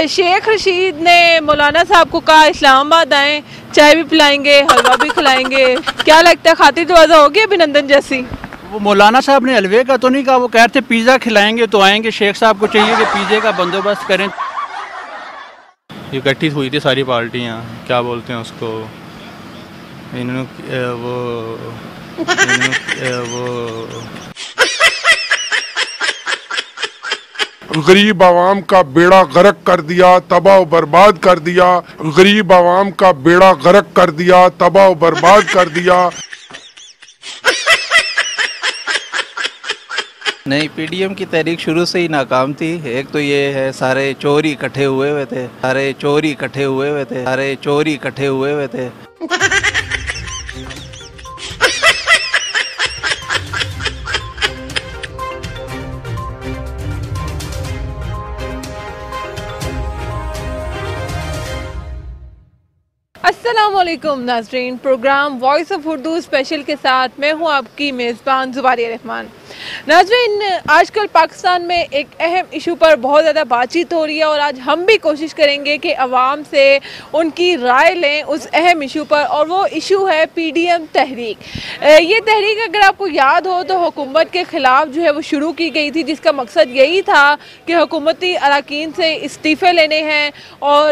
शेख रशीद ने मौलाना साहब को कहा इस्लामाबाद आए, चाय भी पिलाएंगे, हलवा भी खिलाएंगे, क्या लगता है खातिर दरवाज़ा होगी अभिनंदन जैसी? वो मौलाना साहब ने हलवे का तो नहीं कहा, वो कह रहे थे पिज़्ज़ा खिलाएंगे तो आएंगे। शेख साहब को चाहिए कि पिज़्ज़े का बंदोबस्त करें। इकट्ठी हुई थी सारी पार्टियाँ, क्या बोलते हैं उसको, गरीब आवाम का बेड़ा गर्क कर दिया, तबाह बर्बाद कर दिया। गरीब आवाम का बेड़ा गर्क कर दिया, तबाह बर्बाद कर दिया। नहीं, पीडीएम की तहरीक शुरू से ही नाकाम थी। एक तो ये है सारे चोर इकट्ठे हुए थे। अस्सलामुअलैकुम नाज़रीन, program voice of Urdu special के साथ मैं हूं आपकी मेज़बान ज़ुबारिया रहमान। नाज़रीन, आजकल पाकिस्तान में एक अहम इशू पर बहुत ज़्यादा बातचीत हो रही है और आज हम भी कोशिश करेंगे कि अवाम से उनकी राय लें उस अहम इशू पर, और वो इशू है पीडीएम तहरीक। ये तहरीक अगर आपको याद हो तो हुकूमत के ख़िलाफ़ जो है वो शुरू की गई थी, जिसका मकसद यही था कि हुकूमती अरकान से इस्तीफ़े लेने हैं। और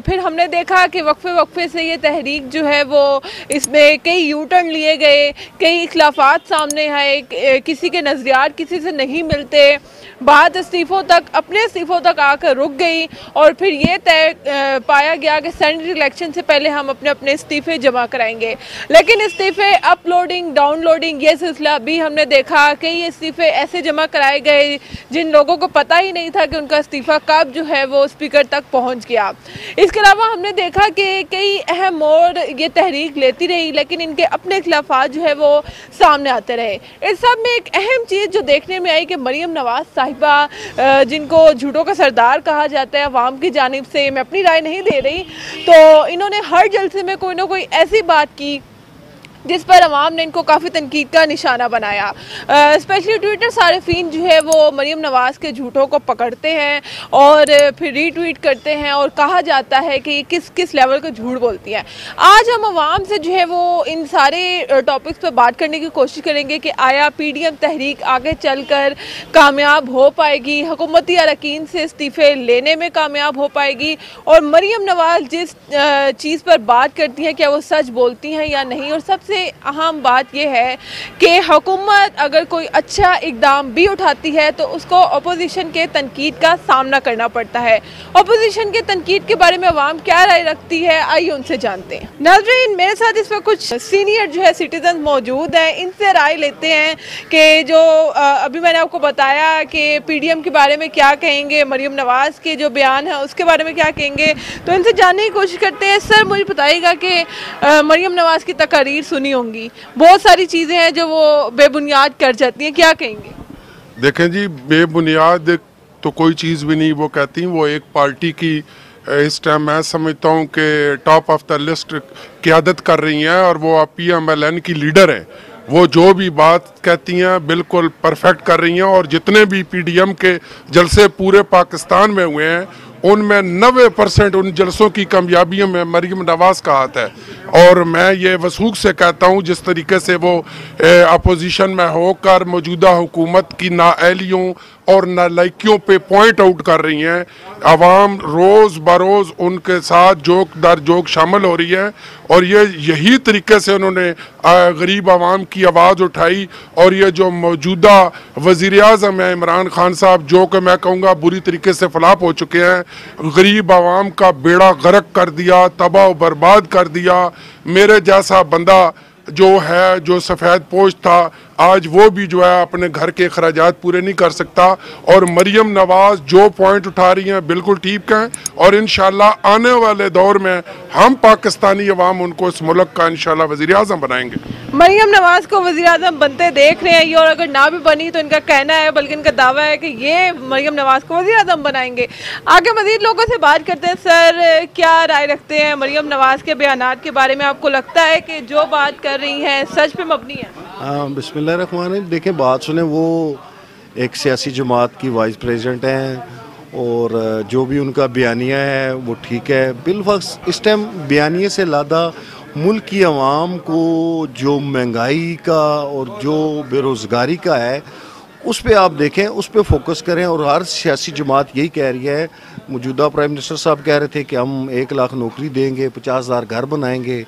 फिर हमने देखा कि वक्फे से ये तहरीक जो है वो इसमें कई यू टर्न लिए गए, कई इख्लाफात सामने आए, किसी के नज़रियात किसी से नहीं मिलते, बात इस्तीफ़ों तक, अपने इस्तीफ़ों तक आकर रुक गई। और फिर ये तय पाया गया कि सेनेटरी इलेक्शन से पहले हम अपने अपने इस्तीफ़े जमा कराएंगे। लेकिन इस्तीफ़े अपलोडिंग डाउनलोडिंग ये सिलसिला भी हमने देखा। कई इस्तीफ़े ऐसे जमा कराए गए जिन लोगों को पता ही नहीं था कि उनका इस्तीफ़ा कब जो है वो स्पीकर तक पहुँच गया। इसके अलावा हमने देखा कि कई अहम मोड़ ये तहरीक लेती रही, लेकिन इनके अपने खिलाफात जो है वो सामने आते रहे। इस सब में एक अहम चीज़ जो देखने में आई कि मरियम नवाज़ साहिबा, जिनको झूठों का सरदार कहा जाता है अवाम की जानिब से, मैं अपनी राय नहीं दे रही, तो इन्होंने हर जलसे में कोई ना कोई ऐसी बात की जिस पर अवाम ने इनको काफ़ी तनकीद का निशाना बनाया। स्पेशली ट्विटर सारिफीन जो है वो मरियम नवाज़ के झूठों को पकड़ते हैं और फिर रीट्वीट करते हैं और कहा जाता है कि किस किस लेवल का झूठ बोलती हैं। आज हम अवाम से जो है वो इन सारे टॉपिक्स पर बात करने की कोशिश करेंगे कि आया पीडीएम तहरीक आगे चलकर कामयाब हो पाएगी, हुकूमती अरकान से इस्तीफ़े लेने में कामयाब हो पाएगी, और मरियम नवाज़ जिस चीज़ पर बात करती हैं क्या वो सच बोलती हैं या नहीं। और सबसे अहम बात यह है कि हुकूमत अगर कोई अच्छा इकदाम भी उठाती है तो उसको अपोजिशन के तनकीद का सामना करना पड़ता है। अपोजिशन के तनकीद के बारे में अवाम क्या राय रखती है, आइए उनसे जानते हैं। नाज़रीन, मेरे साथ इस पर कुछ सीनियर जो है सिटीजन मौजूद हैं, इनसे राय लेते हैं कि जो अभी मैंने आपको बताया कि पीडीएम के बारे में क्या कहेंगे, मरियम नवाज़ के जो बयान है उसके बारे में क्या कहेंगे, तो इनसे जानने की कोशिश करते हैं। सर, मुझे बताइएगा कि मरियम नवाज़ की तकारीर सुनी होंगी, बहुत सारी चीजें हैं जो वो बेबुनियाद कर जाती हैं, क्या कहेंगे? देखें जी, बेबुनियाद तो कोई चीज़ भी नहीं वो कहती। वो एक पार्टी की इस टाइम मैं समझता हूँ कि टॉप ऑफ द लिस्ट क़यादत कर रही हैं और वो PMLN की लीडर हैं। वो जो भी बात कहती हैं बिल्कुल परफेक्ट कर रही हैं, और जितने भी पीडीएम के जलसे पूरे पाकिस्तान में हुए हैं उनमें 90% उन जलसों की कामयाबियों में मरियम नवाज़ का हाथ है। और मैं ये वसूख से कहता हूँ जिस तरीके से वो अपोजिशन में होकर मौजूदा हुकूमत की नाअहलियों और नालायकियों पे पॉइंट आउट कर रही हैं, आवाम रोज़ बरोज़ उनके साथ जोक दर जोक शामिल हो रही है। और ये यही तरीके से उन्होंने गरीब आवाम की आवाज़ उठाई। और ये जो मौजूदा वज़ीर आज़म है इमरान खान साहब, जो कि मैं कहूँगा बुरी तरीके से फ्लॉप हो चुके हैं, गरीब आवाम का बेड़ा गर्क कर दिया, तबाह बर्बाद कर दिया। मेरे जैसा बंदा जो है, जो सफ़ेद पोश था, आज वो भी जो है अपने घर के अखराजात पूरे नहीं कर सकता। और मरियम नवाज़ जो पॉइंट उठा रही हैं बिल्कुल ठीक हैं, और इंशाल्लाह आने वाले दौर में हम पाकिस्तानी अवाम उनको इस मुल्क का इंशाल्लाह वज़ीर आज़म बनाएंगे। मरियम नवाज़ को वज़ीर आज़म बनते देख रहे हैं ये, और अगर ना भी बनी तो इनका कहना है, बल्कि इनका दावा है कि ये मरियम नवाज़ को वज़ीर आज़म बनाएंगे। आगे मज़ीद लोगों से बात करते हैं। सर, क्या राय रखते हैं मरियम नवाज़ के बयानात के बारे में? आपको लगता है कि जो बात कर रही हैं सच पे मबनी है? बिस्मिल्लाहिर्रहमानिर्रहीम। देखें, बात सुने, वो एक सियासी जमात की वाइस प्रेसिडेंट हैं और जो भी उनका बयानिया है वो ठीक है। बिलवक्स इस टाइम बयानिए से ज़्यादा मुल्क की आवाम को जो महंगाई का और जो बेरोज़गारी का है उस पे आप देखें, उस पे फोकस करें। और हर सियासी जमात यही कह रही है। मौजूदा प्राइम मिनिस्टर साहब कह रहे थे कि हम 1 लाख नौकरी देंगे, 50,000 घर बनाएंगे।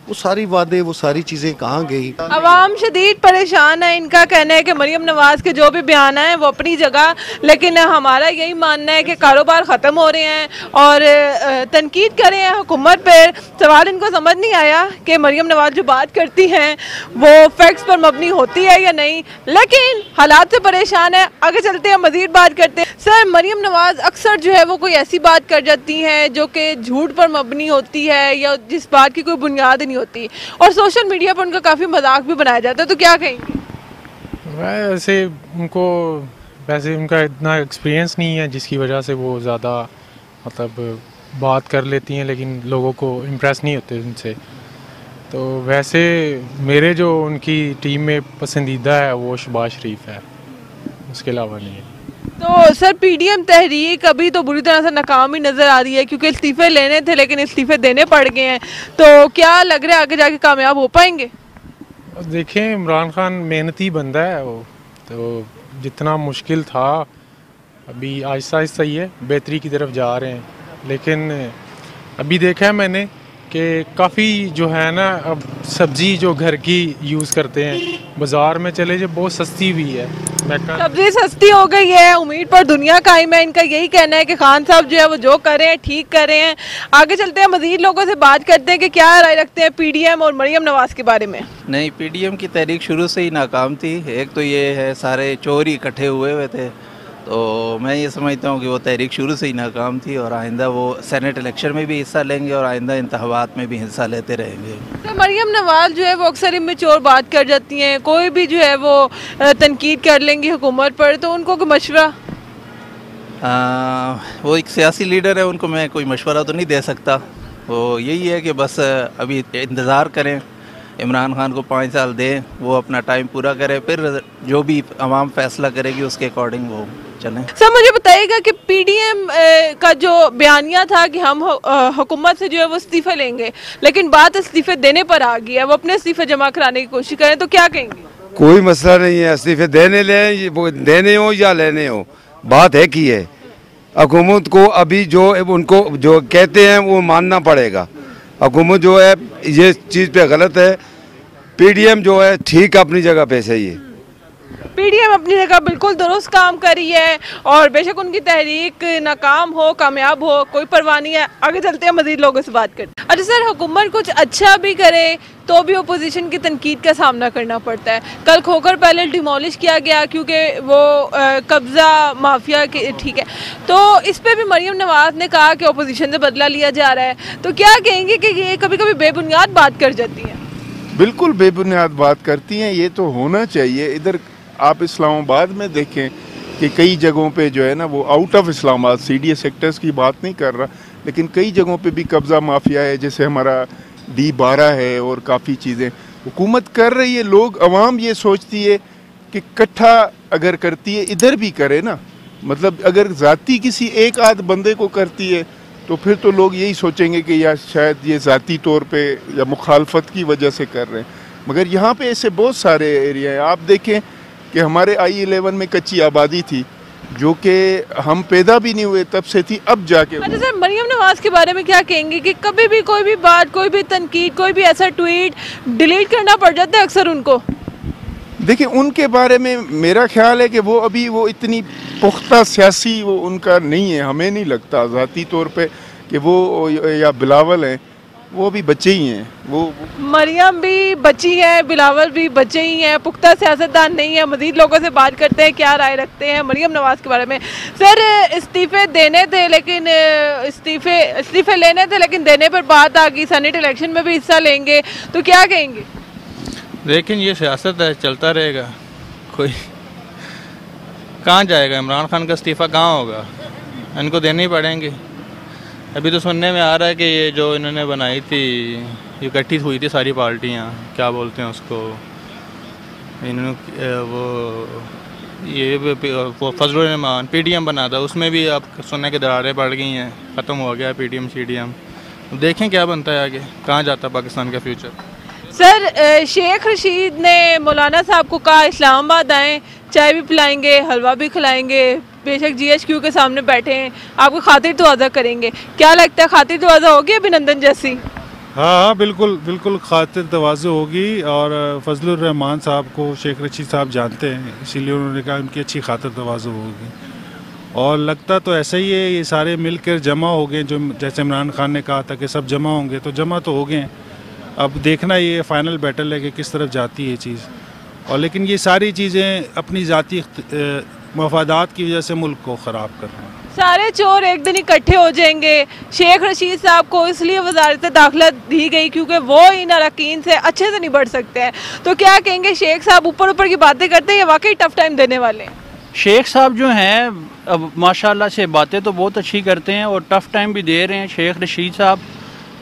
वो सारी वादे, वो सारी चीज़ें कहाँ गई? अवाम शदीद परेशान है। इनका कहना है कि मरियम नवाज के जो भी बयान हैं वो अपनी जगह, लेकिन हमारा यही मानना है कि कारोबार ख़त्म हो रहे हैं और तनकीद कर रहे हैं हुकूमत पर। सवाल इनको समझ नहीं आया कि मरियम नवाज जो बात करती हैं वो फैक्ट्स पर मबनी होती है या नहीं, लेकिन हालात से परेशान है। आगे चलते हैं, मज़ीद बात करते हैं। सर, मरियम नवाज अक्सर जो है वो कोई ऐसी बात कर जाती हैं जो कि झूठ पर मबनी होती है या जिस बात की कोई बुनियाद नहीं होती, और सोशल मीडिया पर उनका काफ़ी मजाक भी बनाया जाता है, तो क्या कहेंगे? वैसे उनका इतना एक्सपीरियंस नहीं है जिसकी वजह से वो ज़्यादा मतलब बात कर लेती हैं, लेकिन लोगों को इम्प्रेस नहीं होते उनसे। तो वैसे मेरे जो उनकी टीम में पसंदीदा है वो शहबाज शरीफ है, उसके अलावा नहीं है। तो सर, पीडीएम तहरीक अभी तो बुरी तरह से नाकाम ही नज़र आ रही है, क्योंकि इस्तीफे लेने थे लेकिन इस्तीफे देने पड़ गए हैं। तो क्या लग रहा है आगे जाके कामयाब हो पाएंगे? देखें, इमरान खान मेहनती बंदा है वो, तो जितना मुश्किल था अभी आहिस्ता आहिस्ता ही है, बेहतरी की तरफ जा रहे हैं। लेकिन अभी देखा है मैंने कि काफ़ी जो है ना, अब सब्ज़ी जो घर की यूज़ करते हैं बाज़ार में चले जो बहुत सस्ती भी है। सब्जी सस्ती हो गई है, उम्मीद पर दुनिया कायम है। इनका यही कहना है कि खान साहब जो है वो जो कर रहे हैं ठीक कर रहे हैं। आगे चलते हैं, मजीद लोगों से बात करते हैं कि क्या राय रखते हैं पीडीएम और मरियम नवाज के बारे में। नहीं, पीडीएम की तहरीक शुरू से ही नाकाम थी। एक तो ये है सारे चोर ही इकट्ठे हुए थे, तो मैं ये समझता हूँ कि वो तहरीक शुरू से ही नाकाम थी और आइंदा वो सेनेट इलेक्शन में भी हिस्सा लेंगे और आइंदा इंतखाबात में भी हिस्सा लेते रहेंगे। तो मरियम नवाज जो है वो अक्सर इमेच्योर बात कर जाती हैं, कोई भी जो है वो तनकीद कर लेंगी हुकूमत पर, तो उनको कोई मशवरा? वो एक सियासी लीडर है, उनको मैं कोई मशवरा तो नहीं दे सकता। वो यही है कि बस अभी इंतज़ार करें, इमरान खान को 5 साल दें, वो अपना टाइम पूरा करे, फिर जो भी आवाम फैसला करेगी उसके अकॉर्डिंग वो चलें। सर, मुझे बताइएगा कि पीडीएम का जो बयानिया था कि हम हुकूमत से जो है वो इस्तीफे लेंगे, लेकिन बात इस्तीफे देने पर आ गई है, वो अपने इस्तीफे जमा कराने की कोशिश करें, तो क्या कहेंगे? कोई मसला नहीं है, इस्तीफे देने हो या लेने हो, बात है कि है हुकूमत को अभी जो उनको जो कहते हैं वो मानना पड़ेगा। हुकूमत जो है ये चीज़ पे गलत है, पीडीएम जो है ठीक अपनी जगह पे सही है। पीडीएम अपनी जगह बिल्कुल दुरुस्त काम करी है और बेशक उनकी तहरीक नाकाम हो कामयाब हो कोई परवाह नहीं है। आगे चलते हैं, मजीद लोगों से बात करते हैं। अच्छा सर, हुकूमत कुछ अच्छा भी करे तो भी अपोजिशन की तनकीद का सामना करना पड़ता है। कल खोखर पैलेस डिमोलिश किया गया क्योंकि वो कब्जा माफिया के, ठीक है, तो इस पर भी मरियम नवाज ने कहा कि अपोजिशन से बदला लिया जा रहा है, तो क्या कहेंगे कि ये कभी कभी बेबुनियाद बात कर जाती हैं? बिल्कुल बेबुनियाद बात करती हैं, ये तो होना चाहिए। इधर आप इस्लामाबाद में देखें कि कई जगहों पे जो है ना, वो out of Islamabad CDS sectors की बात नहीं कर रहा, लेकिन कई जगहों पे भी कब्ज़ा माफिया है, जैसे हमारा D12 है और काफ़ी चीज़ें हुकूमत कर रही है। लोग अवाम ये सोचती है कि इकट्ठा अगर करती है इधर भी करे ना, मतलब अगर ज़ाती किसी एक आध बंदे को करती है तो फिर तो लोग यही सोचेंगे कि या शायद ये ज़ाती तौर पे या मुखालफत की वजह से कर रहे हैं। मगर यहाँ पे ऐसे बहुत सारे एरिया हैं। आप देखें कि हमारे I-11 में कच्ची आबादी थी जो कि हम पैदा भी नहीं हुए तब से थी, अब जाके। अच्छा सर, मरियम नवाज के बारे में क्या कहेंगे कि कभी भी कोई भी बात, कोई भी तनकीद, कोई भी ऐसा ट्वीट डिलीट करना पड़ जाता है अक्सर उनको? देखिए, उनके बारे में मेरा ख्याल है कि वो अभी वो इतनी पुख्ता सियासी वो उनका नहीं है, हमें नहीं लगता ज़ाती तौर पे कि वो या बिलावल हैं, वो भी बच्चे ही हैं। वो मरियम भी बच्ची है, बिलावल भी बच्चे ही हैं, पुख्ता सियासतदान नहीं है। मजीद लोगों से बात करते हैं, क्या राय रखते हैं मरियम नवाज के बारे में। सर, इस्तीफे देने थे लेकिन इस्तीफे लेने थे लेकिन देने पर बात आ गई, सेनेट इलेक्शन में भी हिस्सा लेंगे, तो क्या कहेंगे? लेकिन ये सियासत है, चलता रहेगा, कोई कहाँ जाएगा। इमरान खान का इस्तीफ़ा कहाँ होगा, इनको देने ही पड़ेंगे। अभी तो सुनने में आ रहा है कि ये जो इन्होंने बनाई थी, ये इकट्ठी हुई थी सारी पार्टियाँ, क्या बोलते हैं उसको, इन्होंने वो ये फजलुर रहमान PDM बना था, उसमें भी आप सुनने की दरारें पड़ गई हैं, ख़त्म हो गया PDM CDM। देखें क्या बनता है आगे, कहाँ जाता है पाकिस्तान का फ्यूचर। सर, शेख रशीद ने मौलाना साहब को कहा इस्लामाबाद आएँ, चाय भी पिलाएंगे, हलवा भी खिलाएंगे, बेशक GHQ के सामने बैठे हैं, आपको खातिर तवाज़ा करेंगे। क्या लगता है खातिर तवाज़ा होगी अभिनंदन जैसी? हाँ, बिल्कुल बिल्कुल खातिर तवाज़ु होगी। और फजलुर रहमान साहब को शेख रशीद साहब जानते हैं, इसीलिए उन्होंने कहा उनकी अच्छी खातिर तवाज़ु होगी। और लगता तो ऐसा ही है, ये सारे मिलकर जमा हो गए, जो जैसे इमरान खान ने कहा था कि सब जमा होंगे, तो जमा तो हो गए। अब देखना ये फाइनल बैटल है कि किस तरफ जाती है ये चीज़। और लेकिन ये सारी चीज़ें अपनी ज़ाती मफादात की वजह से मुल्क को ख़राब कर रहे हैं। सारे चोर एक दिन इकट्ठे हो जाएंगे। शेख रशीद साहब को इसलिए वजारत दाखिला दी गई क्योंकि वो इन अरकान से अच्छे से निबट सकते हैं। तो क्या कहेंगे, शेख साहब ऊपर ऊपर की बातें करते हैं या वाकई टफ टाइम देने वाले हैं? शेख साहब जो हैं अब माशाल्लाह से बातें तो बहुत अच्छी करते हैं और टफ़ टाइम भी दे रहे हैं शेख रशीद साहब।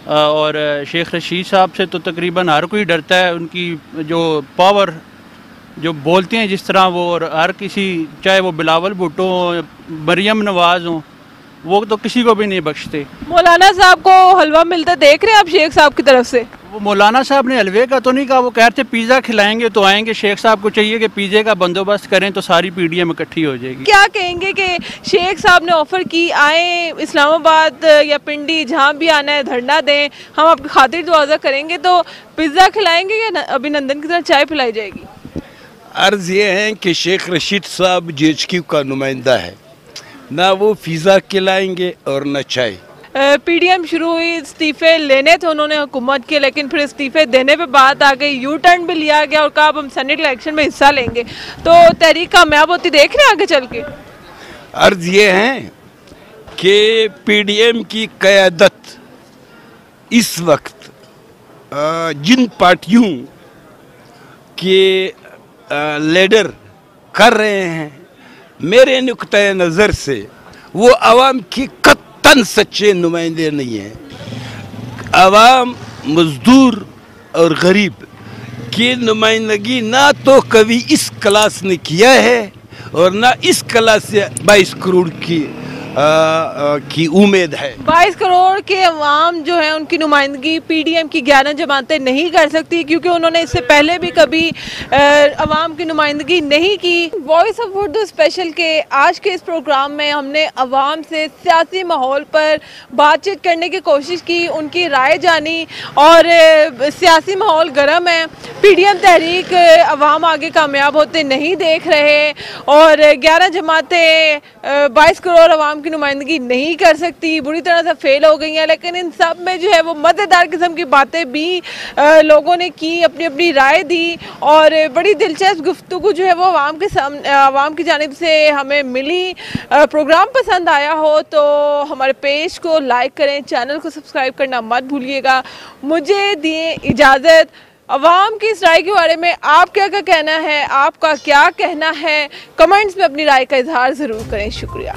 और शेख रशीद साहब से तो तकरीबन हर कोई डरता है, उनकी जो पावर जो बोलते हैं जिस तरह वो, और हर किसी, चाहे वो बिलावल भुट्टो हो, मरियम नवाज़ हो, वो तो किसी को भी नहीं बख्शते। मौलाना साहब को हलवा मिलता देख रहे हैं आप शेख साहब की तरफ से? वो मौलाना साहब ने हलवे का तो नहीं कहा, वो कह रहे थे पिज़्ज़ा खिलाएंगे तो आएंगे। शेख साहब को चाहिए कि पिज़्ज़े का बंदोबस्त करें तो सारी PDM इकट्ठी हो जाएगी। क्या कहेंगे कि शेख साहब ने ऑफ़र की, आए इस्लामाबाद या पिंडी, जहाँ भी आना है धरना दें, हम आपकी खातिर तवाज़ा करेंगे, तो पिज़्ज़ा खिलाएंगे या अभिनंदन की तरह चाय पिलाई जाएगी? अर्ज़ ये है कि शेख रशीद साहब GHQ का नुमाइंदा है, ना वो पिज़्ज़ा खिलाएंगे और न चाय। PDM शुरू हुई, इस्तीफे लेने थे उन्होंने हुकूमत के, लेकिन फिर इस्तीफे देने पे बात आ गई, यू टर्न भी लिया गया और कहा अब हम सेनेट इलेक्शन में हिस्सा लेंगे। तो तहरीक कामयाब होती देख रहे हैं आगे चल के? अर्ज़ ये है कि PDM की क़यादत इस वक्त जिन पार्टियों के लीडर कर रहे हैं, मेरे नुक्ते नज़र से वो आवाम की कत्तन सच्चे नुमाइंदे नहीं हैं। आवाम, मजदूर और गरीब की नुमाइंदगी ना तो कभी इस क्लास ने किया है और ना इस क्लास से 22 करोड़ की उम्मीद है। 22 करोड़ के अवाम जो है उनकी नुमाइंदगी PDM की 11 जमातें नहीं कर सकती, क्योंकि उन्होंने इससे पहले भी कभी अवाम की नुमाइंदगी नहीं की। वॉइस ऑफ उर्दू स्पेशल के आज के इस प्रोग्राम में हमने अवाम से सियासी माहौल पर बातचीत करने की कोशिश की, उनकी राय जानी। और सियासी माहौल गर्म है, PDM तहरीक अवाम आगे कामयाब होते नहीं देख रहे और 11 जमातें 22 करोड़ अवाम की नुमाइंदगी नहीं कर सकती, बुरी तरह से फेल हो गई हैं। लेकिन इन सब में जो है वो मज़ेदार किस्म की बातें भी लोगों ने की, अपनी अपनी राय दी और बड़ी दिलचस्प गुफ्तगू जो है वो अवाम की जानिब से हमें मिली। प्रोग्राम पसंद आया हो तो हमारे पेज को लाइक करें, चैनल को सब्सक्राइब करना मत भूलिएगा। मुझे दिए इजाज़त। अवाम की इस राय के बारे में आप क्या कहना है, आपका क्या कहना है, कमेंट्स में अपनी राय का इजहार ज़रूर करें। शुक्रिया।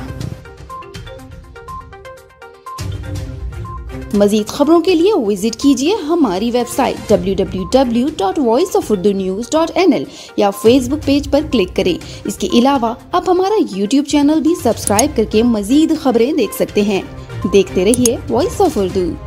मज़ीद खबरों के लिए विजिट कीजिए हमारी वेबसाइट www.voiceofurdunews.nl या फेसबुक पेज पर क्लिक करें। इसके अलावा आप हमारा YouTube चैनल भी सब्सक्राइब करके मज़ीद खबरें देख सकते हैं। देखते रहिए वॉइस ऑफ उर्दू।